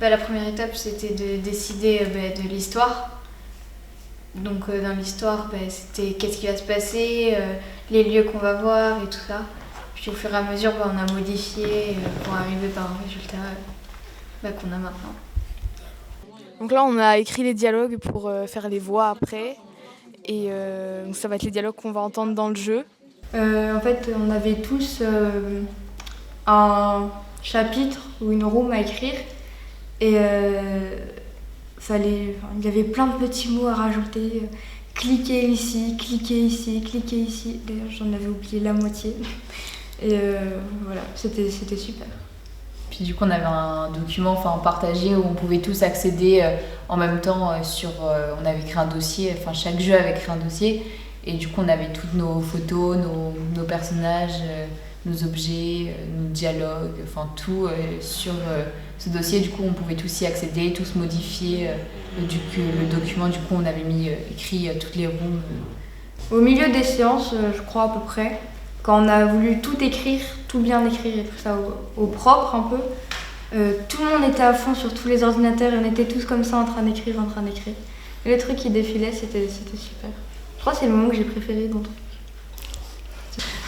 La première étape, c'était de décider de l'histoire. Donc dans l'histoire, c'était qu'est-ce qui va se passer, les lieux qu'on va voir et tout ça. Puis au fur et à mesure, on a modifié pour arriver par un résultat qu'on a maintenant. Donc là, on a écrit les dialogues pour faire les voix après. Et donc ça va être les dialogues qu'on va entendre dans le jeu. En fait, on avait tous un chapitre ou une room à écrire. Et il y avait plein de petits mots à rajouter. Cliquez ici, cliquez ici, cliquez ici. D'ailleurs, j'en avais oublié la moitié. Et voilà, c'était super. Puis du coup, on avait un document partagé où on pouvait tous accéder en même temps on avait créé un dossier, chaque jeu avait créé un dossier. Et du coup, on avait toutes nos photos, nos personnages, nos objets, nos dialogues, tout sur ce dossier. Du coup, on pouvait tous y accéder, tous modifier le document. Du coup, on avait écrit toutes les rooms. Au milieu des séances, je crois à peu près, quand on a voulu tout écrire, tout bien écrire et tout ça au propre un peu, tout le monde était à fond sur tous les ordinateurs et on était tous comme ça en train d'écrire. Et le truc qui défilait, c'était super. Je crois que c'est le moment que j'ai préféré dans le truc.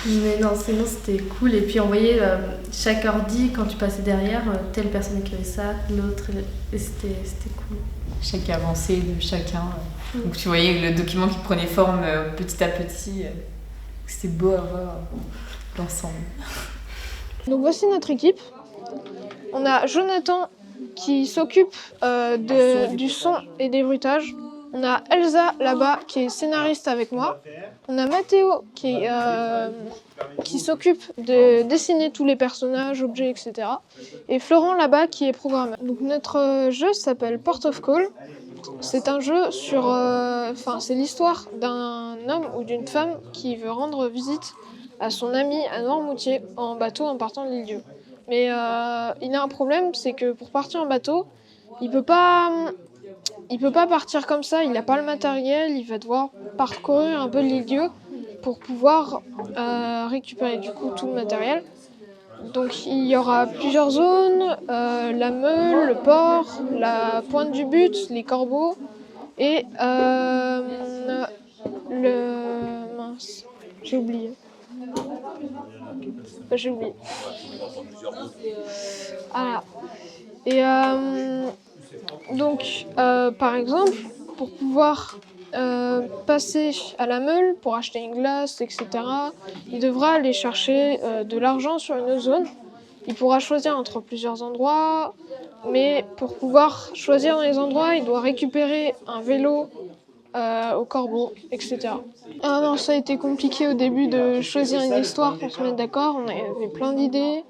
Mais non, sinon c'était cool. Et puis on voyait chaque ordi, quand tu passais derrière, telle personne écrivait ça, l'autre, et c'était cool. Chaque avancée de chacun. Donc tu voyais le document qui prenait forme petit à petit. C'était beau à voir l'ensemble. Donc voici notre équipe. On a Jonathan qui s'occupe du son et des bruitages. On a Elsa là-bas qui est scénariste avec moi. On a Mathéo qui s'occupe de dessiner tous les personnages, objets, etc. Et Florent là-bas qui est programmeur. Donc notre jeu s'appelle Port of Call. C'est un jeu c'est l'histoire d'un homme ou d'une femme qui veut rendre visite à son ami à Noirmoutier en bateau en partant de l'île-Dieu. Mais il a un problème, c'est que pour partir en bateau, il peut pas partir comme ça, il n'a pas le matériel, il va devoir parcourir un peu l'île-Dieu pour pouvoir récupérer du coup tout le matériel. Donc il y aura plusieurs zones, la meule, le port, la pointe du but, les corbeaux et mince, j'ai oublié. J'ai oublié. Voilà. Et donc, par exemple, pour pouvoir passer à la meule pour acheter une glace, etc., il devra aller chercher de l'argent sur une zone. Il pourra choisir entre plusieurs endroits, mais pour pouvoir choisir dans les endroits, il doit récupérer un vélo au corbeau, etc. Ah non, ça a été compliqué au début de choisir une histoire pour se mettre d'accord. On avait plein d'idées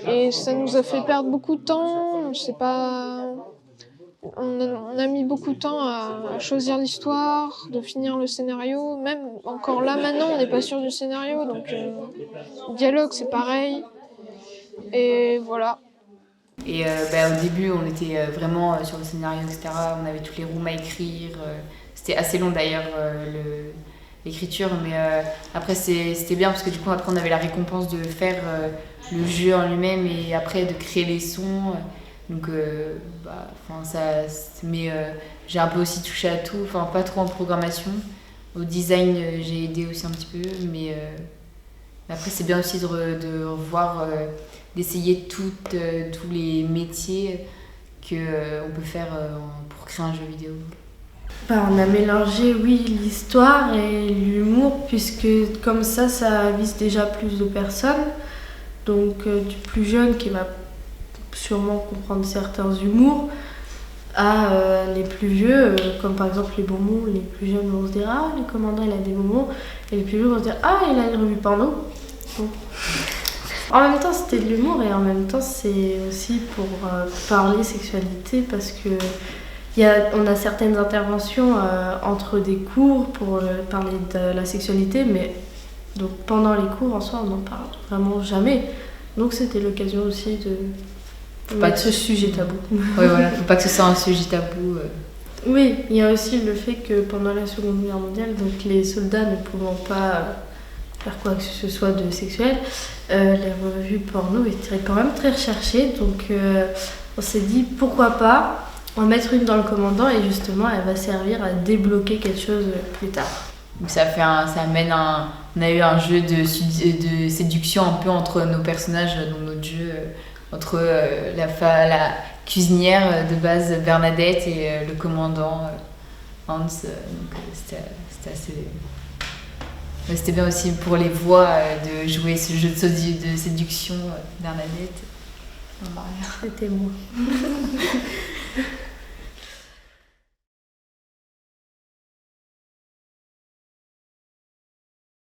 et ça nous a fait perdre beaucoup de temps. On a mis beaucoup de temps à choisir l'histoire, de finir le scénario. Même encore là maintenant, on n'est pas sûr du scénario, donc le dialogue c'est pareil. Et voilà. Et au début, on était vraiment sur le scénario, etc. On avait toutes les rooms à écrire. C'était assez long d'ailleurs l'écriture, mais après c'était bien parce que du coup après on avait la récompense de faire le jeu en lui-même et après de créer les sons. Donc j'ai un peu aussi touché à tout, pas trop en programmation. Au design, j'ai aidé aussi un petit peu, mais après c'est bien aussi de revoir, d'essayer tous les métiers qu'on peut faire pour créer un jeu vidéo. On a mélangé, l'histoire et l'humour, puisque comme ça vise déjà plus de personnes. Donc du plus jeune qui va sûrement comprendre certains humours, à les plus vieux, comme par exemple les bonbons. Les plus jeunes vont se dire « Ah, le commandant il a des bonbons », et les plus vieux vont se dire « Ah, il a une revue porno ». Donc, en même temps c'était de l'humour et en même temps c'est aussi pour parler sexualité, parce que on a certaines interventions entre des cours pour parler de la sexualité, mais donc pendant les cours en soi on n'en parle vraiment jamais. Donc c'était l'occasion aussi de mettre ce sujet tabou. Oui, voilà, faut pas que ce soit un sujet tabou. Oui, il y a aussi le fait que pendant la Seconde Guerre mondiale, donc les soldats ne pouvant pas faire quoi que ce soit de sexuel, les revues porno étaient quand même très recherchées. Donc on s'est dit pourquoi pas en mettre une dans le commandant et justement elle va servir à débloquer quelque chose plus tard. Donc ça amène on a eu un jeu de séduction un peu entre nos personnages dans notre jeu, entre la cuisinière de base Bernadette et le commandant Hans. Donc c'était assez... C'était bien aussi pour les voix de jouer ce jeu de séduction Bernadette. C'était moi.